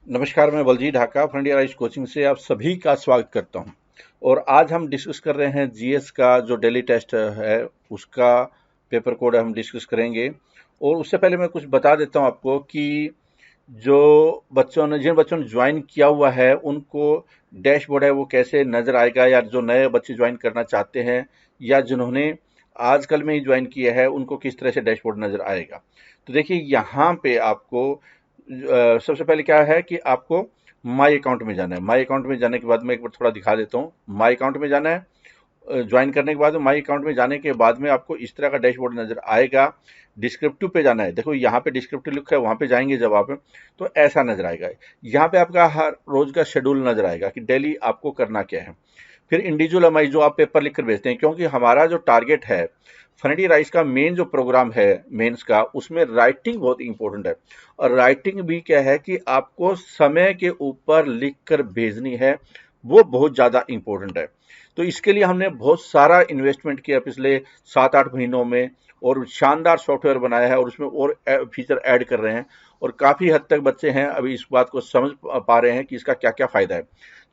नमस्कार, मैं Baljeet Dhaka Frontier Rise coaching से आप सभी का स्वागत करता हूं। और आज हम डिस्कस कर रहे हैं जीएस का जो डेली टेस्ट है उसका पेपर कोड हम डिस्कस करेंगे। और उससे पहले मैं कुछ बता देता हूं आपको कि जो जिन बच्चों ने ज्वाइन किया हुआ है उनको डैशबोर्ड है वो कैसे नजर आएगा, या जो नए बच्चे ज्वाइन करना चाहते हैं या जिन्होंने आजकल में ही ज्वाइन किया है उनको किस तरह से डैशबोर्ड नजर आएगा। तो देखिए यहाँ पे आपको सबसे पहले क्या है कि आपको माई अकाउंट में जाना है। माई अकाउंट में जाने के बाद मैं एक बार थोड़ा दिखा देता हूँ। माई अकाउंट में जाना है, ज्वाइन करने के बाद माई अकाउंट में जाने के बाद में आपको इस तरह का डैशबोर्ड नजर आएगा। डिस्क्रिप्टिव पे जाना है, देखो यहाँ पे डिस्क्रिप्टिव लिखा है, वहाँ पे जाएंगे जब आप तो ऐसा नजर आएगा। यहाँ पे आपका हर रोज का शेड्यूल नजर आएगा कि डेली आपको करना क्या है। फिर इंडिविजुअल एमआई जो आप पेपर लिख कर भेजते हैं, क्योंकि हमारा जो टारगेट है फर्निटी राइस का मेन जो प्रोग्राम है मेंस का, उसमें राइटिंग बहुत इंपॉर्टेंट है। और राइटिंग भी क्या है कि आपको समय के ऊपर लिख कर भेजनी है, वो बहुत ज़्यादा इंपॉर्टेंट है। तो इसके लिए हमने बहुत सारा इन्वेस्टमेंट किया पिछले 7-8 महीनों में, और शानदार सॉफ्टवेयर बनाया है और उसमें और फीचर ऐड कर रहे हैं। और काफ़ी हद तक बच्चे हैं अभी इस बात को समझ पा रहे हैं कि इसका क्या क्या फ़ायदा है।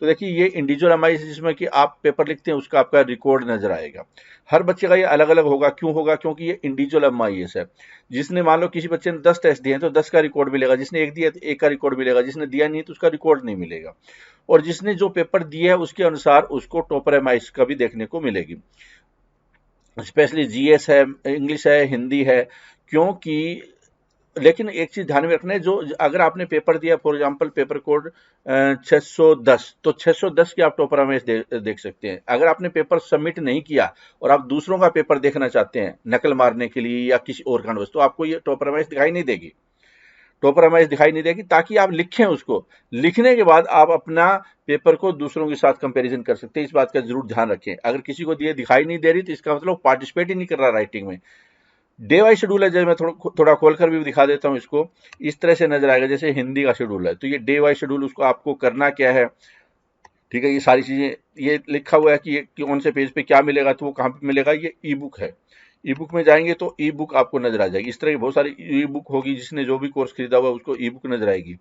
तो देखिए ये इंडिविजुअल एमआई जिसमें कि आप पेपर लिखते हैं उसका आपका रिकॉर्ड नजर आएगा। हर बच्चे का ये अलग अलग होगा, क्यों होगा? क्योंकि ये इंडिविजुअल एमआईएस है। जिसने मान लो किसी बच्चे ने 10 टेस्ट दिए हैं तो 10 का रिकॉर्ड मिलेगा, जिसने एक दिया तो एक का रिकॉर्ड मिलेगा, जिसने दिया नहीं तो उसका रिकॉर्ड नहीं मिलेगा। और जिसने जो पेपर दिया है उसके अनुसार उसको टॉपर एमआईएस का भी देखने को मिलेगी। स्पेशली जीएस है, इंग्लिश है, हिंदी है। क्योंकि लेकिन एक चीज ध्यान में रखना है, जो अगर आपने पेपर दिया फॉर एग्जांपल पेपर कोड 610, तो 610 की आप टॉपर में देख सकते हैं। अगर आपने पेपर सबमिट नहीं किया और आप दूसरों का पेपर देखना चाहते हैं नकल मारने के लिए या किसी और कारणवश, तो आपको ये टॉपर एमआईएस दिखाई नहीं देगी। टॉपर एमआईएस दिखाई नहीं देगी ताकि आप लिखें उसको। लिखने के बाद आप अपना पेपर को दूसरों के साथ कंपैरिजन कर सकते हैं। इस बात का जरूर ध्यान रखें। अगर किसी को दिए दिखाई नहीं दे रही तो इसका मतलब पार्टिसिपेट ही नहीं कर रहा राइटिंग में। डे वाइज शेड्यूल है, जैसे मैं थोड़ा खोलकर भी दिखा देता हूँ इसको। इस तरह से नजर आएगा जैसे हिंदी का शेड्यूल है, तो ये डे वाइज शेड्यूल, उसको आपको करना क्या है, ठीक है। ये सारी चीजें ये लिखा हुआ है कि ये कौन से पेज पे क्या मिलेगा, तो वो कहाँ पे मिलेगा। ये ई बुक है। ई बुक में जाएंगे तो ई बुक आपको नजर आ जाएगी। इस तरह की बहुत सारी ई बुक होगी, जिसने जो भी कोर्स खरीदा हुआ है उसको ई बुक नजर आएगी।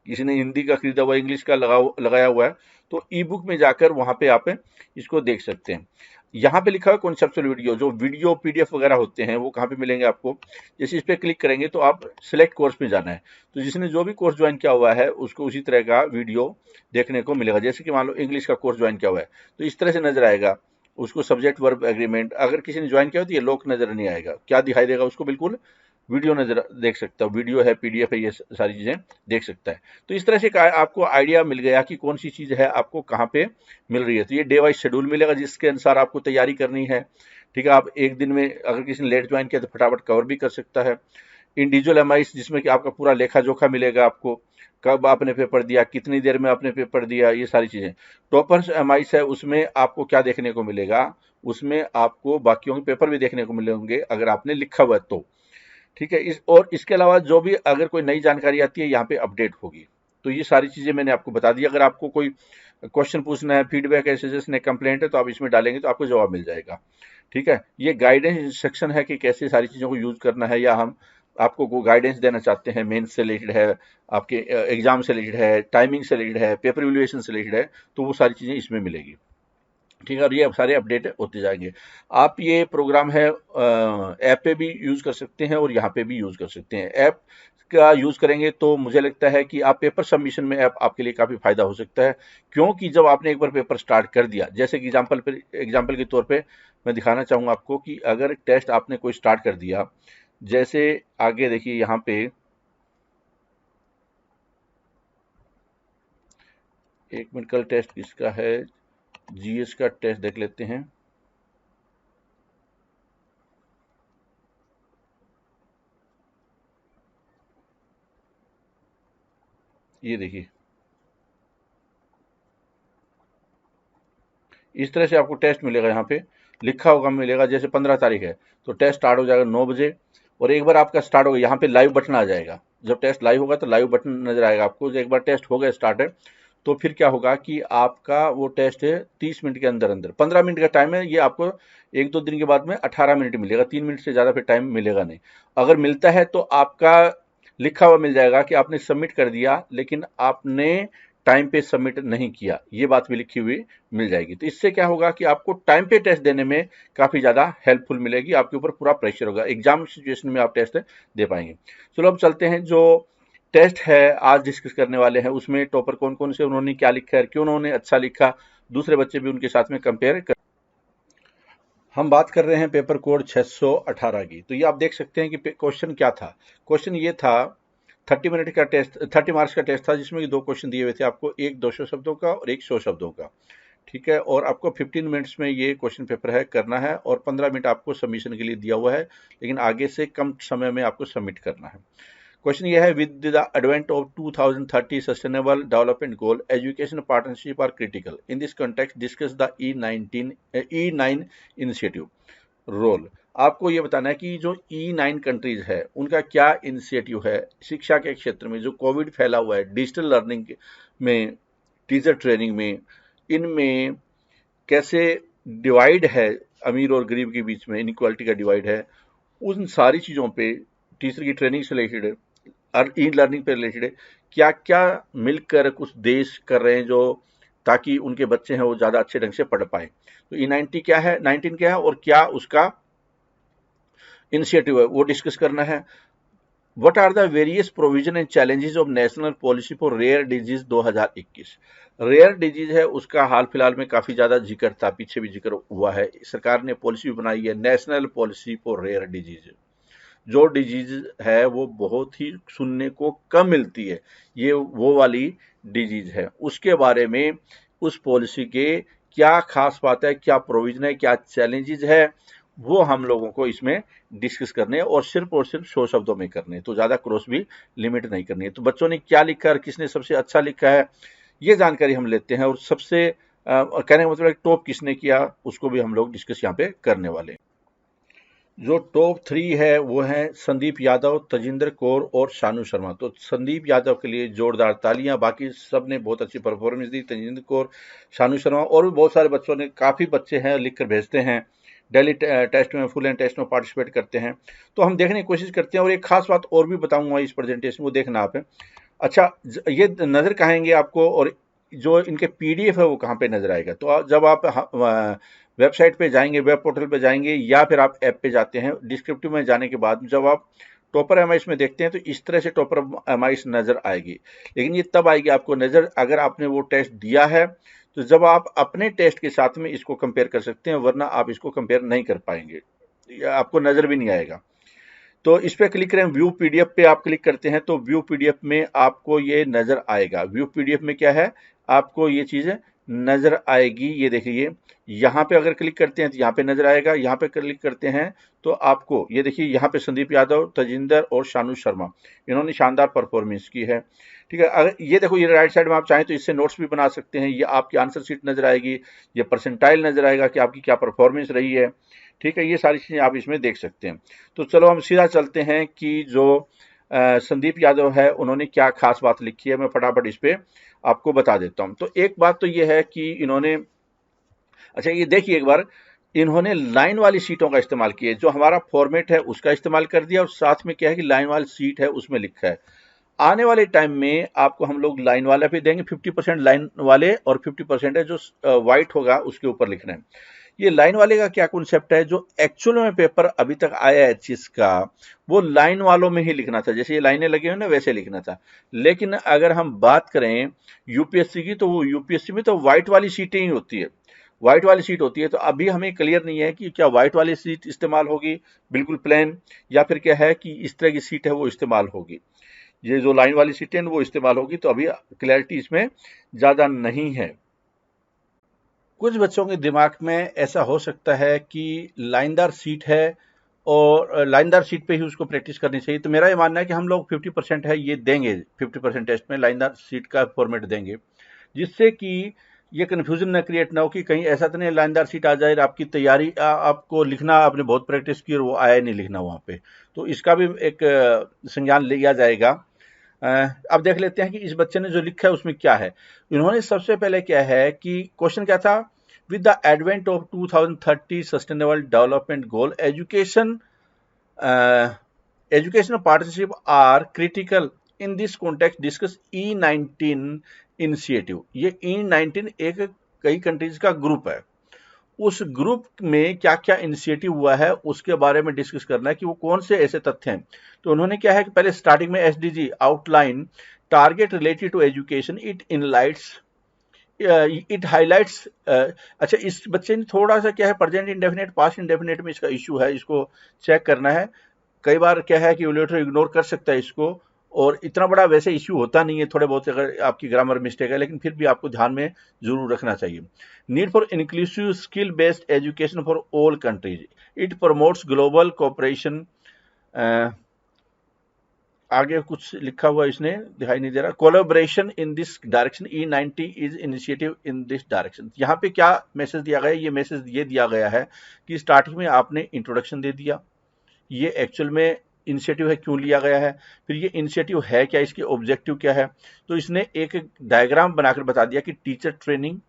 किसी ने हिंदी का खरीदा हुआ, इंग्लिश का लगाया हुआ है, तो ई बुक में जाकर वहां पे आप इसको देख सकते हैं। यहाँ पे लिखा है कॉन्सेप्चुअल वीडियो, जो वीडियो पीडीएफ वगैरह होते हैं वो कहाँ पे मिलेंगे आपको। जैसे इस पे क्लिक करेंगे तो आप सिलेक्ट कोर्स में जाना है, तो जिसने जो भी कोर्स ज्वाइन किया हुआ है उसको उसी तरह का वीडियो देखने को मिलेगा। जैसे कि मान लो इंग्लिश का कोर्स ज्वाइन किया हुआ है तो इस तरह से नजर आएगा। उसको सब्जेक्ट वर्ब एग्रीमेंट अगर किसी ने ज्वाइन किया हो तो ये लोक नजर नहीं आएगा, क्या दिखाई देगा उसको, बिल्कुल वीडियो नजर देख सकता है। वीडियो है, पीडीएफ है, ये सारी चीजें देख सकता है। तो इस तरह से आपको आइडिया मिल गया कि कौन सी चीज है आपको कहाँ पे मिल रही है। तो ये डे वाइज शेड्यूल मिलेगा जिसके अनुसार आपको तैयारी करनी है, ठीक है। आप एक दिन में अगर किसी ने लेट ज्वाइन किया तो फटाफट कवर भी कर सकता है। इंडिविजुअल एमआईएस जिसमें कि आपका पूरा लेखा जोखा मिलेगा आपको, कब आपने पेपर दिया, कितनी देर में आपने पेपर दिया, ये सारी चीजें। टॉपर्स एमआईएस है, उसमें आपको क्या देखने को मिलेगा, उसमें आपको बाकियों के पेपर भी देखने को मिलेंगे अगर आपने लिखा हुआ है तो, ठीक है। और इसके अलावा जो भी अगर कोई नई जानकारी आती है यहाँ पे अपडेट होगी। तो ये सारी चीजें मैंने आपको बता दी। अगर आपको कोई क्वेश्चन पूछना है, फीडबैक है, सजेशन है, कंप्लेंट है, तो आप इसमें डालेंगे तो आपको जवाब मिल जाएगा, ठीक है। ये गाइडेंस सेक्शन है कि कैसे सारी चीजों को यूज करना है, या हम आपको को गाइडेंस देना चाहते हैं, मेंस से रिलेटेड है, आपके एग्जाम से रिलेटेड है, टाइमिंग से रिलेटेड है, पेपर इवैल्यूएशन से रिलेटेड है, तो वो सारी चीजें इसमें मिलेगी, ठीक है। और ये सारे अपडेट होते जाएंगे। आप ये प्रोग्राम है ऐप पे भी यूज कर सकते हैं और यहाँ पे भी यूज कर सकते हैं। ऐप का यूज करेंगे तो मुझे लगता है कि आप पेपर सबमिशन में ऐप आपके लिए काफी फायदा हो सकता है। क्योंकि जब आपने एक बार पेपर स्टार्ट कर दिया, जैसे कि एग्जाम्पल के तौर पे मैं दिखाना चाहूंगा आपको कि अगर टेस्ट आपने कोई स्टार्ट कर दिया, जैसे आगे देखिए यहाँ पे एक मिनट, कल टेस्ट किसका है, जीएस का टेस्ट देख लेते हैं। ये देखिए इस तरह से आपको टेस्ट मिलेगा, यहाँ पे लिखा होगा मिलेगा। जैसे 15 तारीख है तो टेस्ट स्टार्ट हो जाएगा 9 बजे, और एक बार आपका स्टार्ट होगा यहाँ पे लाइव बटन आ जाएगा। जब टेस्ट लाइव होगा तो लाइव बटन नजर आएगा आपको। जब एक बार टेस्ट हो गया स्टार्ट है तो फिर क्या होगा कि आपका वो टेस्ट है 30 मिनट के अंदर अंदर, 15 मिनट का टाइम है, ये आपको 1-2 दिन के बाद में 18 मिनट मिलेगा। 3 मिनट से ज़्यादा फिर टाइम मिलेगा नहीं। अगर मिलता है तो आपका लिखा हुआ मिल जाएगा कि आपने सबमिट कर दिया लेकिन आपने टाइम पे सबमिट नहीं किया, ये बात भी लिखी हुई मिल जाएगी। तो इससे क्या होगा कि आपको टाइम पे टेस्ट देने में काफ़ी ज़्यादा हेल्पफुल मिलेगी, आपके ऊपर पूरा प्रेशर होगा, एग्जाम सिचुएशन में आप टेस्ट दे पाएंगे। चलो अब चलते हैं, जो टेस्ट है आज डिस्कस करने वाले हैं उसमें टॉपर कौन कौन से, उन्होंने क्या लिखा है, क्यों उन्होंने अच्छा लिखा, दूसरे बच्चे भी उनके साथ में कंपेयर कर। हम बात कर रहे हैं पेपर कोड 618 की। तो ये आप देख सकते हैं कि क्वेश्चन क्या था। क्वेश्चन ये था 30 मिनट का टेस्ट, 30 मार्क्स का टेस्ट था, जिसमें कि दो क्वेश्चन दिए हुए थे आपको, एक 200 शब्दों का और एक 100 शब्दों का। ठीक है, और आपको 15 मिनट्स में ये क्वेश्चन पेपर है करना है, और 15 मिनट आपको सबमिशन के लिए दिया हुआ है, लेकिन आगे से कम समय में आपको सबमिट करना है। क्वेश्चन ये है, with the advent of 2030 sustainable development goal, education partnership are critical. In this context discuss the E9 initiative role. आपको ये बताना है कि जो E9 कंट्रीज है उनका क्या इनिशिएटिव है शिक्षा के क्षेत्र में, जो कोविड फैला हुआ है, डिजिटल लर्निंग में, टीचर ट्रेनिंग में, इनमें कैसे डिवाइड है अमीर और गरीब के बीच में, इनइक्वालिटी का डिवाइड है, उन सारी चीज़ों पे, टीचर की ट्रेनिंग से रिलेटेड और ई लर्निंग पे रिलेटेड क्या क्या मिलकर कुछ देश कर रहे हैं, जो ताकि उनके बच्चे हैं वो ज़्यादा अच्छे ढंग से पढ़ पाए। तो E19 क्या है, 19 क्या है और क्या उसका इनिशिएटिव है, वो डिस्कस करना है। What are the various provision and challenges of national policy for rare disease 2021। Rare disease है उसका हाल फिलहाल में काफ़ी ज़्यादा जिक्र था, पीछे भी जिक्र हुआ है, सरकार ने पॉलिसी भी बनाई है, national policy for rare disease. जो डिजीज है वो बहुत ही सुनने को कम मिलती है, ये वो वाली डिजीज है, उसके बारे में उस पॉलिसी के क्या खास बात है, क्या प्रोविजन है, क्या चैलेंजेस है, वो हम लोगों को इसमें डिस्कस करने हैं, और सिर्फ 100 शब्दों में करने हैं, तो ज़्यादा क्रॉस भी लिमिट नहीं करनी है। तो बच्चों ने क्या लिखा है, किसने सबसे अच्छा लिखा है, ये जानकारी हम लेते हैं, और सबसे कहने का मतलब टॉप किसने किया उसको भी हम लोग डिस्कस यहाँ पे करने वाले हैं। जो टॉप 3 है वो हैं संदीप यादव, तजिंदर कौर और शानू शर्मा। तो संदीप यादव के लिए जोरदार तालियां, बाकी सब ने बहुत अच्छी परफॉर्मेंस दी, तजिंदर कौर, शानू शर्मा, और भी बहुत सारे बच्चों ने, काफ़ी बच्चे हैं लिख कर भेजते हैं, डेली टेस्ट में, फुल एंड टेस्ट में पार्टिसिपेट करते हैं। तो हम देखने की कोशिश करते हैं, और एक खास बात और भी बताऊंगा इस प्रेजेंटेशन को, देखना आप। अच्छा, ये नज़र कहेंगे आपको, और जो इनके PDF है वो कहाँ पे नज़र आएगा। तो जब आप वेबसाइट पे जाएंगे, वेब पोर्टल पे जाएंगे, या फिर आप ऐप पे जाते हैं, डिस्क्रिप्टिव में जाने के बाद जब आप टॉपर एमआईएस में देखते हैं तो इस तरह से टॉपर एमआईएस नज़र आएगी। लेकिन ये तब आएगी आपको नज़र अगर आपने वो टेस्ट दिया है, तो जब आप अपने टेस्ट के साथ में इसको कंपेयर कर सकते हैं, वरना आप इसको कंपेयर नहीं कर पाएंगे, आपको नज़र भी नहीं आएगा। तो इस पे क्लिक करें, व्यू PDF पे आप क्लिक करते हैं तो व्यू PDF में आपको ये नज़र आएगा। व्यू PDF में क्या है, आपको ये चीज़ नज़र आएगी, ये देखिए, यहाँ पे अगर क्लिक करते हैं तो यहाँ पे नज़र आएगा, यहाँ पे क्लिक करते हैं तो आपको ये देखिए, यहाँ पे संदीप यादव, तजिंदर और शानू शर्मा, इन्होंने शानदार परफॉर्मेंस की है। ठीक है, अगर ये देखो, ये राइट साइड में आप चाहें तो इससे नोट्स भी बना सकते हैं, ये आपकी आंसर शीट नज़र आएगी, ये परसेंटाइल नज़र आएगा कि आपकी क्या परफॉर्मेंस रही है। ठीक है, ये सारी चीज़ें आप इसमें देख सकते हैं। तो चलो हम सीधा चलते हैं कि जो संदीप यादव है उन्होंने क्या खास बात लिखी है, मैं फटाफट इस पे आपको बता देता हूं। तो एक बात तो ये है कि इन्होंने, अच्छा ये देखिए एक बार, इन्होंने लाइन वाली सीटों का इस्तेमाल किया, जो हमारा फॉर्मेट है उसका इस्तेमाल कर दिया, और साथ में क्या है कि लाइन वाली सीट है उसमें लिखा है। आने वाले टाइम में आपको हम लोग लाइन वाला भी देंगे, 50% लाइन वाले और 50% है जो व्हाइट होगा उसके ऊपर लिखना है। ये लाइन वाले का क्या कॉन्सेप्ट है, जो एक्चुअल में पेपर अभी तक आया है चीज का, वो लाइन वालों में ही लिखना था, जैसे ये लाइनें लगी हुई ना वैसे लिखना था। लेकिन अगर हम बात करें यूपीएससी की, तो वो यूपीएससी में तो व्हाइट वाली सीटें ही होती है, व्हाइट वाली सीट होती है। तो अभी हमें क्लियर नहीं है कि क्या व्हाइट वाली सीट इस्तेमाल होगी बिल्कुल प्लेन, या फिर क्या है कि इस तरह की सीट है वो इस्तेमाल होगी, ये जो लाइन वाली सीटें वो इस्तेमाल होगी। तो अभी क्लैरिटी इसमें ज़्यादा नहीं है। कुछ बच्चों के दिमाग में ऐसा हो सकता है कि लाइनदार सीट है और लाइनदार सीट पे ही उसको प्रैक्टिस करनी चाहिए। तो मेरा ये मानना है कि हम लोग 50% है ये देंगे, 50% टेस्ट में लाइनदार सीट का फॉर्मेट देंगे, जिससे कि ये कन्फ्यूजन न क्रिएट ना हो कि कहीं ऐसा तो नहीं लाइनदार सीट आ जाए और आपकी तैयारी, आपको लिखना, आपने बहुत प्रैक्टिस की और वो आया नहीं लिखना वहाँ पे, तो इसका भी एक संज्ञान लिया जाएगा। अब देख लेते हैं कि इस बच्चे ने जो लिखा है उसमें क्या है। इन्होंने सबसे पहले क्या है कि क्वेश्चन क्या था, with the advent of 2030 sustainable development goal, education educational partnership are critical in this context discuss E19 initiative. ये E19 एक कई कंट्रीज का ग्रुप है, उस ग्रुप में क्या क्या इनिशिएटिव हुआ है उसके बारे में डिस्कस करना है कि वो कौन से ऐसे तथ्य हैं। तो उन्होंने क्या है कि पहले स्टार्टिंग में SDG outline target related to education, it highlights. अच्छा, इस बच्चे ने थोड़ा सा क्या है प्रेजेंट इंडेफिनेट पास्ट इंडेफिनेट में इसका इशू है, इसको चेक करना है। कई बार क्या है कि इवैल्यूएटर इग्नोर कर सकता है इसको, और इतना बड़ा वैसे इश्यू होता नहीं है, थोड़े बहुत अगर आपकी ग्रामर मिस्टेक है, लेकिन फिर भी आपको ध्यान में जरूर रखना चाहिए। Need for inclusive skill based education for all countries, it promotes global cooperation. आगे कुछ लिखा हुआ इसने दिखाई नहीं दे रहा। Collaboration in this direction, E90 is initiative in this direction. यहाँ पे क्या मैसेज दिया गया है? ये मैसेज ये दिया गया है कि स्टार्टिंग में आपने इंट्रोडक्शन दे दिया, ये एक्चुअल में इनिशिएटिव है, क्यों लिया गया है, फिर ये इनिशिएटिव है क्या, इसके ऑब्जेक्टिव क्या है। तो इसने एक डायग्राम बनाकर बता दिया कि teacher training,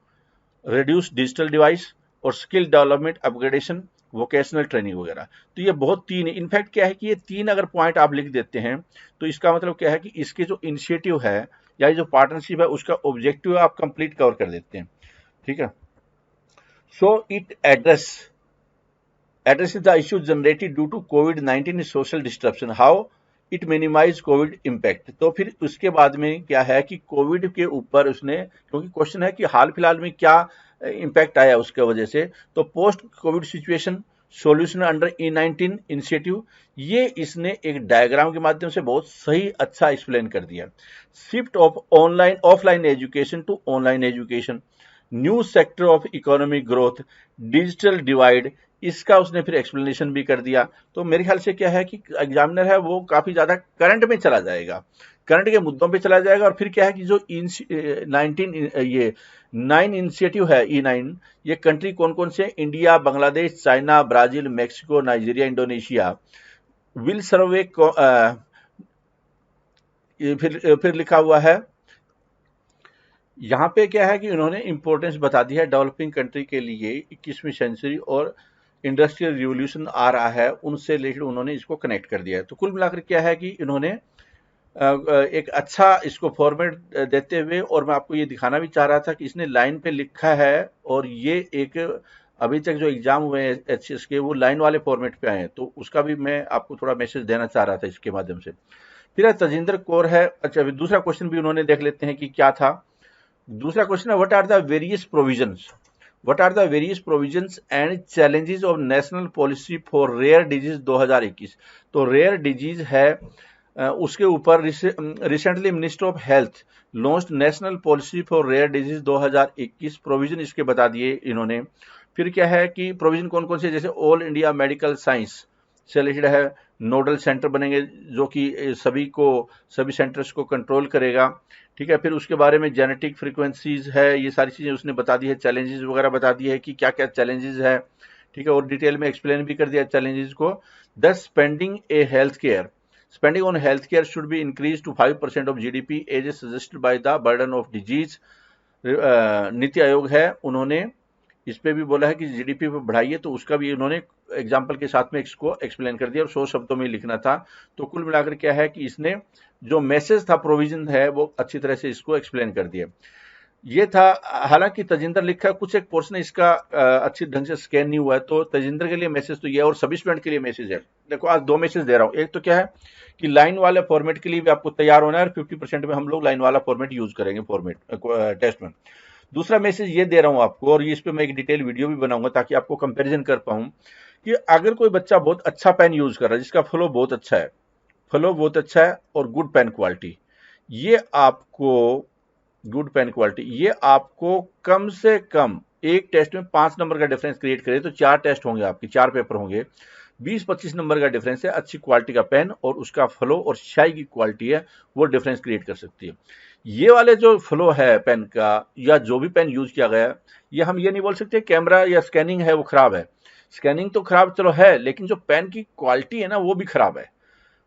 reduce digital device और skill development upgradation, vocational training वगैरह। तो ये बहुत तीन, इनफैक्ट क्या है कि ये तीन अगर पॉइंट आप लिख देते हैं तो इसका मतलब क्या है कि इसके जो इनिशिएटिव है या जो पार्टनरशिप है उसका ऑब्जेक्टिव आप कंप्लीट कवर कर देते हैं। ठीक है, so it addresses the issue generated due to COVID-19 social disruption, how it minimize COVID impact। तो फिर उसके बाद में क्या है कि कोविड के ऊपर उसने, क्योंकि क्वेश्चन है कि हाल फिलहाल में क्या इम्पैक्ट आया उसके वजह से, तो post Covid situation solution under E19 initiative, ये इसने एक डायग्राम के माध्यम से बहुत सही अच्छा एक्सप्लेन कर दिया। Shift of online offline education to online education, new sector of economic growth, digital divide, इसका उसने फिर एक्सप्लेनेशन भी कर दिया। तो मेरे ख्याल से क्या है कि एग्जामिनर है वो काफी ज्यादा करंट में चला जाएगा, करंट के मुद्दों पे चला जाएगा। और फिर क्या है कि जो 9 इनिशिएटिव है E9, ये कंट्री कौन कौन से, India, Bangladesh, China, Brazil, Mexico, Nigeria, Indonesia will survey. फिर लिखा हुआ है यहाँ पे क्या है कि उन्होंने इंपॉर्टेंस बता दी है डेवलपिंग कंट्री के लिए। 21वीं सेंचुरी और इंडस्ट्रियल रिवॉल्यूशन आ रहा है, उनसे रिलेटेड उन्होंने इसको कनेक्ट कर दिया है। तो कुल मिलाकर क्या है कि इन्होंने एक अच्छा इसको फॉर्मेट देते हुए, और मैं आपको ये दिखाना भी चाह रहा था कि इसने लाइन पे लिखा है, और ये एक अभी तक जो एग्जाम हुए हैं HCS के वो लाइन वाले फॉर्मेट पे आए हैं, तो उसका भी मैं आपको थोड़ा मैसेज देना चाह रहा था इसके माध्यम से। फिर तजिंदर कौर है। अच्छा, दूसरा क्वेश्चन भी उन्होंने देख लेते हैं कि क्या था। दूसरा क्वेश्चन है, what are the various provisions and challenges of national policy for rare disease 2021। तो रेयर डिजीज है, उसके ऊपर recently minister of health launched national policy for rare disease 2021, provision इसके बता दिए इन्होंने। फिर क्या है कि प्रोविजन कौन कौन से, जैसे ऑल इंडिया मेडिकल साइंस से रिलेटेड है, नोडल सेंटर बनेंगे जो कि सभी सेंटर्स को कंट्रोल करेगा। ठीक है, फिर उसके बारे में जेनेटिक फ्रीक्वेंसीज है, ये सारी चीजें उसने बता दी है, चैलेंजेस वगैरह बता दी है कि क्या क्या चैलेंजेस है। ठीक है, और डिटेल में एक्सप्लेन भी कर दिया चैलेंजेस को। दस spending on health care should be increase to 5% of GDP as suggested by the burden of disease. NITI Aayog है, उन्होंने इस पे भी बोला है कि GDP पे बढ़ाइए, तो उसका भी उन्होंने एग्जाम्पल के साथ में इसको एक्सप्लेन कर दिया, और 100 शब्दों में लिखना था। तो कुल मिलाकर क्या है कि इसने जो मैसेज था, प्रोविजन है, वो अच्छी तरह से इसको एक्सप्लेन कर दिया। ये था। हालांकि तजिंदर लिखा कुछ एक पोर्शन इसका अच्छी ढंग से स्कैन नहीं हुआ है, तो तजिंदर के लिए मैसेज तो ये, और सभी स्टूडेंट के लिए मैसेज है। देखो, आज 2 मैसेज दे रहा हूँ। एक तो क्या है कि लाइन वाले फॉर्मेट के लिए भी आपको तैयार होना है, और 50% में हम लोग लाइन वाला फॉर्मेट यूज करेंगे फॉर्मेट टेस्ट में। दूसरा मैसेज ये दे रहा हूं आपको, और इस पे मैं एक डिटेल वीडियो भी बनाऊंगा ताकि आपको कंपैरिजन कर पाऊं कि अगर कोई बच्चा बहुत अच्छा पेन यूज कर रहा है, जिसका फ्लो बहुत अच्छा है और गुड पेन क्वालिटी, ये आपको कम से कम एक टेस्ट में 5 नंबर का डिफरेंस क्रिएट करे, तो 4 टेस्ट होंगे आपके, 4 पेपर होंगे, 20-25 नंबर का डिफरेंस है। अच्छी क्वालिटी का पेन और उसका फ्लो और स्याही की क्वालिटी है, वो डिफरेंस क्रिएट कर सकती है। ये वाले जो फ्लो है पेन का, या जो भी पेन यूज किया गया है, ये हम ये नहीं बोल सकते कैमरा या स्कैनिंग है वो खराब है। स्कैनिंग तो खराब चलो है, लेकिन जो पेन की क्वालिटी है ना, वो भी खराब है।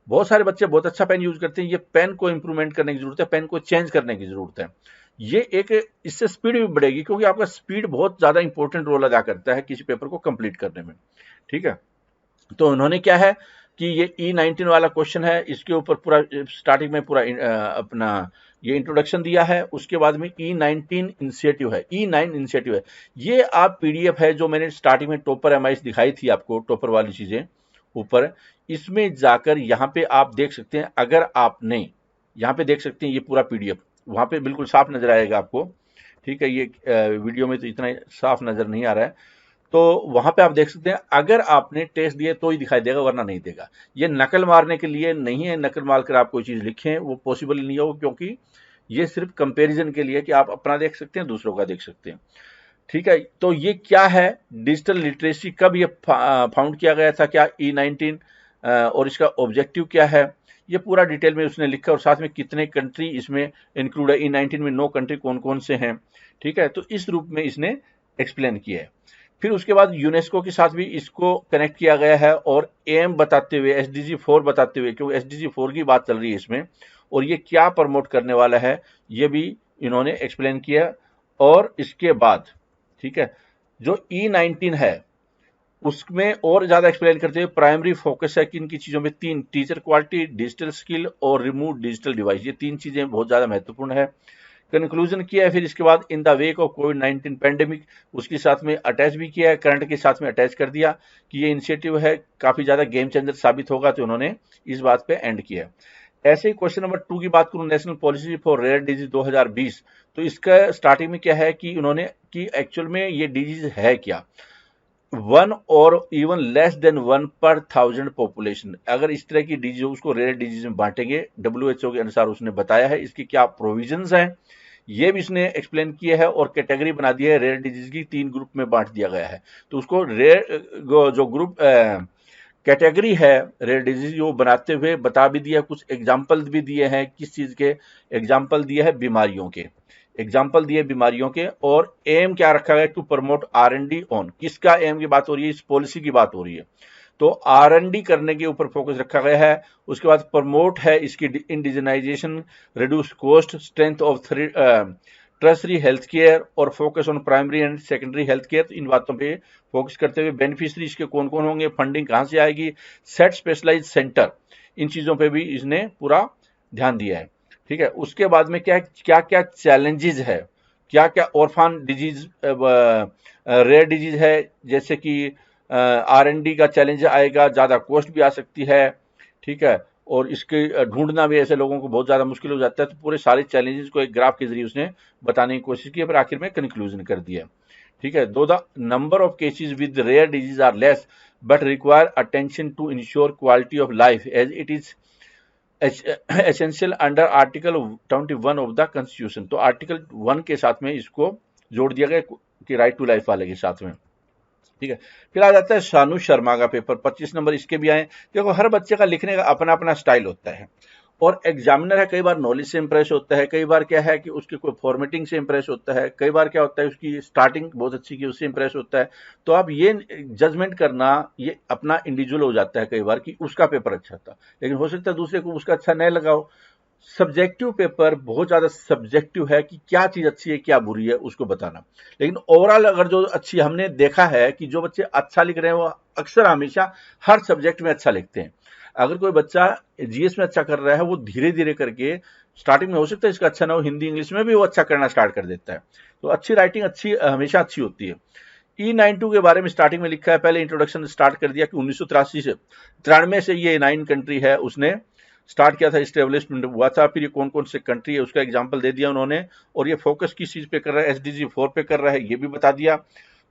बहुत सारे बच्चे बहुत अच्छा पेन यूज करते हैं, ये पेन को इंप्रूवमेंट करने की जरूरत है, पेन को चेंज करने की जरूरत है। ये एक, इससे स्पीड भी बढ़ेगी, क्योंकि आपका स्पीड बहुत ज्यादा इंपॉर्टेंट रोल अदा करता है किसी पेपर को कंप्लीट करने में। ठीक है, तो उन्होंने क्या है कि ये E19 वाला क्वेश्चन है, इसके ऊपर पूरा स्टार्टिंग में पूरा अपना ये इंट्रोडक्शन दिया है। उसके बाद में E19 इनिशिएटिव है, E9 इनिशिएटिव है। ये आप पीडीएफ है जो मैंने स्टार्टिंग में टॉपर एमआईएस दिखाई थी आपको, टॉपर वाली चीजें ऊपर, इसमें जाकर यहाँ पे आप देख सकते हैं। अगर आपने यहाँ पे देख सकते हैं ये पूरा पीडीएफ, वहां पे बिल्कुल साफ नजर आएगा आपको, ठीक है। ये वीडियो में तो इतना साफ नजर नहीं आ रहा है, तो वहां पे आप देख सकते हैं। अगर आपने टेस्ट दिए तो ही दिखाई देगा, वरना नहीं देगा। ये नकल मारने के लिए नहीं है, नकल मारकर आप कोई चीज लिखें वो पॉसिबल नहीं होगा, क्योंकि ये सिर्फ कंपैरिजन के लिए कि आप अपना देख सकते हैं, दूसरों का देख सकते हैं, ठीक है। तो ये क्या है, डिजिटल लिटरेसी कब ये फाउंड किया गया था, क्या E19, और इसका ऑब्जेक्टिव क्या है, ये पूरा डिटेल में उसने लिखा, और साथ में कितने कंट्री इसमें इंक्लूड है। E19 में 9 कंट्री कौन कौन से हैं, ठीक है। तो इस रूप में इसने एक्सप्लेन किया है। फिर उसके बाद यूनेस्को के साथ भी इसको कनेक्ट किया गया है, और एम बताते हुए, SDG 4 बताते हुए, क्योंकि SDG 4 की बात चल रही है इसमें, और ये क्या प्रमोट करने वाला है ये भी इन्होंने एक्सप्लेन किया। और इसके बाद, ठीक है, जो E19 है उसमें और ज्यादा एक्सप्लेन करते हुए प्राइमरी फोकस है कि इनकी चीजों में 3, टीचर क्वालिटी, डिजिटल स्किल और रिमूव डिजिटल डिवाइस, ये 3 चीजें बहुत ज्यादा महत्वपूर्ण है। कंक्लूजन किया है फिर इसके बाद, in the wake of covid pandemic, उसके साथ में अटैच भी किया है, करंट के साथ में अटैच कर दिया कि ये इनिशिएटिव है काफी ज्यादा गेम चेंजर साबित होगा, तो उन्होंने इस बात पे एंड किया है। ऐसे ही क्वेश्चन नंबर 2 की बात करूं, national policy for rare disease 2020, तो इसका स्टार्टिंग में क्या है कि उन्होंने कि एक्चुअल में ये डिजीज है क्या, 1 और इवन लेस देन 1 पर 1000 पॉपुलेशन। अगर इस तरह की डिजीज उसको रेयर डिजीज में बांटेंगे, WHO के अनुसार उसने बताया है इसकी क्या प्रोविजंस हैं, ये भी इसने एक्सप्लेन किया है। और कैटेगरी बना दी है रेयर डिजीज की, 3 ग्रुप में बांट दिया गया है। तो उसको रेयर जो ग्रुप कैटेगरी है रेयर डिजीज वो बनाते हुए बता भी दिया, कुछ एग्जाम्पल भी दिए हैं, किस चीज के एग्जाम्पल दिए हैं, बीमारियों के एग्जाम्पल दिए बीमारियों के। और एम क्या रखा गया, टू प्रमोट R&D ऑन, किसका एम की बात हो रही है, इस पॉलिसी की बात हो रही है, तो R&D करने के ऊपर फोकस रखा गया है। उसके बाद प्रमोट है इसकी indigenisation, reduce cost, strength of tertiary health care, और focus on primary and secondary health care. इन बातों पे फोकस करते हुए बेनिफिशरी इसके कौन कौन होंगे, फंडिंग कहाँ से आएगी, सेट स्पेशलाइज सेंटर, इन चीजों पे भी इसने पूरा ध्यान दिया है, ठीक है। उसके बाद में क्या क्या चैलेंजेस है, क्या क्या ऑर्फान डिजीज, रेयर डिजीज है, जैसे कि R&D का चैलेंज आएगा, ज्यादा कॉस्ट भी आ सकती है, ठीक है। और इसके ढूंढना भी ऐसे लोगों को बहुत ज्यादा मुश्किल हो जाता है। तो पूरे सारे चैलेंजेस को एक ग्राफ के जरिए उसने बताने की कोशिश की, पर आखिर में कंक्लूजन कर दिया, ठीक है। दो, the number of cases with rare disease are less but require attention to ensure quality of life as it is essential under article 21 of the constitution. तो आर्टिकल 1 के साथ में इसको जोड़ दिया गया कि राइट टू लाइफ वाले के साथ में, ठीक है। फिर आ जाता है शानू शर्मा का पेपर, 25 नंबर इसके भी आए। देखो हर बच्चे का लिखने का अपना अपना स्टाइल होता है, और एग्जामिनर है कई बार नॉलेज से इंप्रेस होता है, कई बार क्या है कि उसके कोई फॉर्मेटिंग से इंप्रेस होता है, कई बार क्या होता है उसकी स्टार्टिंग बहुत अच्छी की उससे इंप्रेस होता है। तो आप ये जजमेंट करना ये अपना इंडिविजुअल हो जाता है कई बार कि उसका पेपर अच्छा था, लेकिन हो सकता है दूसरे को उसका अच्छा नहीं लगा हो। सब्जेक्टिव पेपर बहुत ज्यादा सब्जेक्टिव है कि क्या चीज अच्छी है क्या बुरी है उसको बताना, लेकिन ओवरऑल अगर जो अच्छी, हमने देखा है कि जो बच्चे अच्छा लिख रहे हैं वो अक्सर हमेशा हर सब्जेक्ट में अच्छा लिखते हैं। अगर कोई बच्चा GS में अच्छा कर रहा है, वो धीरे धीरे करके स्टार्टिंग में हो सकता है इसका अच्छा ना हो, हिंदी इंग्लिश में भी वो अच्छा करना स्टार्ट कर देता है। तो अच्छी राइटिंग अच्छी हमेशा अच्छी होती है। E92 के बारे में स्टार्टिंग में लिखा है, पहले इंट्रोडक्शन स्टार्ट कर दिया कि 1983 से 93 से ये 9 कंट्री है, उसने स्टार्ट किया था, इस्टेब्लिशमेंट हुआ था। फिर ये कौन कौन से कंट्री है उसका एग्जांपल दे दिया उन्होंने, और ये फोकस किस चीज पे कर रहा है, SDG 4 पे कर रहा है, ये भी बता दिया।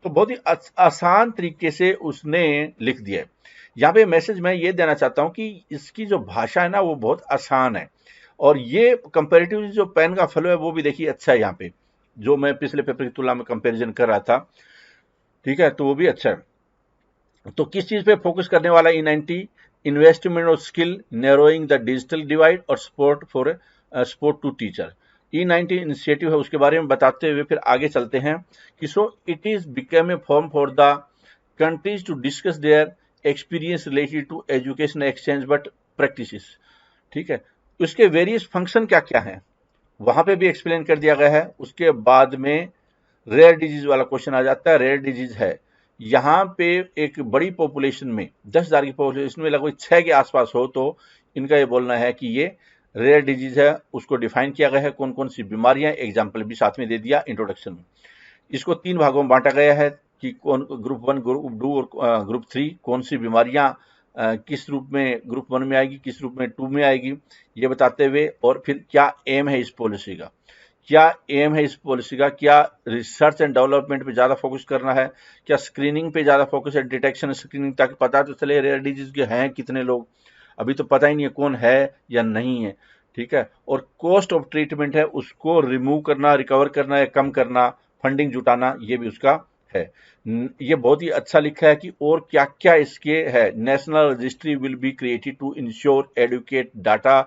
तो बहुत ही आसान तरीके से उसने लिख दिया है। यहाँ पे मैसेज मैं ये देना चाहता हूँ कि इसकी जो भाषा है ना वो बहुत आसान है, और ये कंपेरेटिवली जो पेन का फ्लो है वो भी देखिए अच्छा है। यहाँ पे जो मैं पिछले पेपर की तुलना में कंपेरिजन कर रहा था, ठीक है, तो वो भी अच्छा है। तो किस चीज पे फोकस करने वाला E90, इन्वेस्टमेंट और skill, narrowing the digital divide, और support to teacher. E90 initiative है, उसके बारे में बताते हुए फिर आगे चलते हैं कि so it is become a form for the countries to discuss their experience related to education exchange but practices, ठीक है। उसके वेरियस फंक्शन क्या क्या है वहां पे भी एक्सप्लेन कर दिया गया है। उसके बाद में रेयर डिजीज वाला क्वेश्चन आ जाता है। रेयर डिजीज है यहाँ पे एक बड़ी पॉपुलेशन में 10,000 की पॉपुलेशन में लगभग 6 के आसपास हो, तो इनका ये बोलना है कि ये रेयर डिजीज है। उसको डिफाइन किया गया है कौन कौन सी बीमारियां, एग्जाम्पल भी साथ में दे दिया इंट्रोडक्शन में। इसको 3 भागों में बांटा गया है कि कौन ग्रुप 1, ग्रुप 2 और ग्रुप 3 कौन सी बीमारियां किस रूप में ग्रुप 1 में आएगी, किस रूप में 2 में आएगी, ये बताते हुए, और फिर क्या एम है इस पॉलिसी का, क्या रिसर्च एंड डेवलपमेंट पे ज़्यादा फोकस करना है, क्या स्क्रीनिंग पे ज़्यादा फोकस है, डिटेक्शन स्क्रीनिंग, ताकि पता तो चले रेयर डिजीज के हैं कितने लोग, अभी तो पता ही नहीं है कौन है या नहीं है, ठीक है। और कॉस्ट ऑफ ट्रीटमेंट है, उसको रिमूव करना, रिकवर करना या कम करना, फंडिंग जुटाना, ये भी उसका है। ये बहुत ही अच्छा लिखा है कि और क्या क्या इसके है। National registry will be created to ensure adequate data.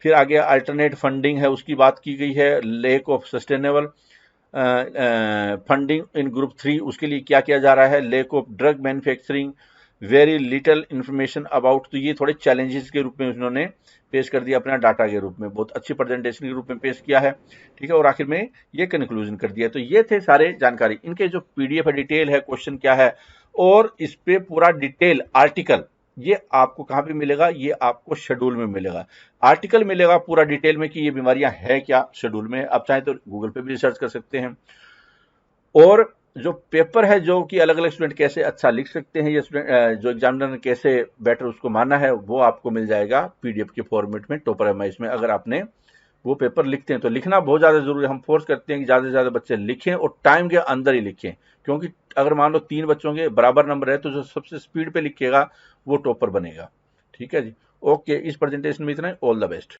फिर आगे अल्टरनेट फंडिंग है, उसकी बात की गई है। Lack of sustainable funding in group 3, उसके लिए क्या किया जा रहा है। Lack of drug manufacturing, very little information about, तो ये थोड़े चैलेंजेस के रूप में उन्होंने पेश कर दिया अपना डाटा के रूप में, बहुत अच्छी प्रेजेंटेशन के रूप में पेश किया है, ठीक है। और आखिर में ये कंक्लूजन कर दिया। तो ये थे सारे जानकारी। इनके जो पीडीएफ है, डिटेल है, क्वेश्चन क्या है, और इस पे पूरा डिटेल आर्टिकल, ये आपको कहाँ पे मिलेगा, ये आपको शेड्यूल में मिलेगा। आर्टिकल मिलेगा पूरा डिटेल में कि ये बीमारियां है क्या, शेड्यूल में। आप चाहें तो गूगल पे भी रिसर्च कर सकते हैं। और जो पेपर है, जो कि अलग अलग स्टूडेंट कैसे अच्छा लिख सकते हैं, ये स्टूडेंट जो एग्जामिनर ने कैसे बेटर उसको माना है, वो आपको मिल जाएगा पीडीएफ के फॉर्मेट में टॉपर एमआईएस में। अगर आपने वो पेपर लिखते हैं तो लिखना बहुत ज़्यादा जरूरी है। हम फोर्स करते हैं कि ज़्यादा से ज़्यादा बच्चे लिखें और टाइम के अंदर ही लिखें, क्योंकि अगर मान लो 3 बच्चों के बराबर नंबर है तो जो सबसे स्पीड पे लिखेगा वो टॉपर बनेगा, ठीक है जी। ओके, इस प्रेजेंटेशन में इतना ही। All the best.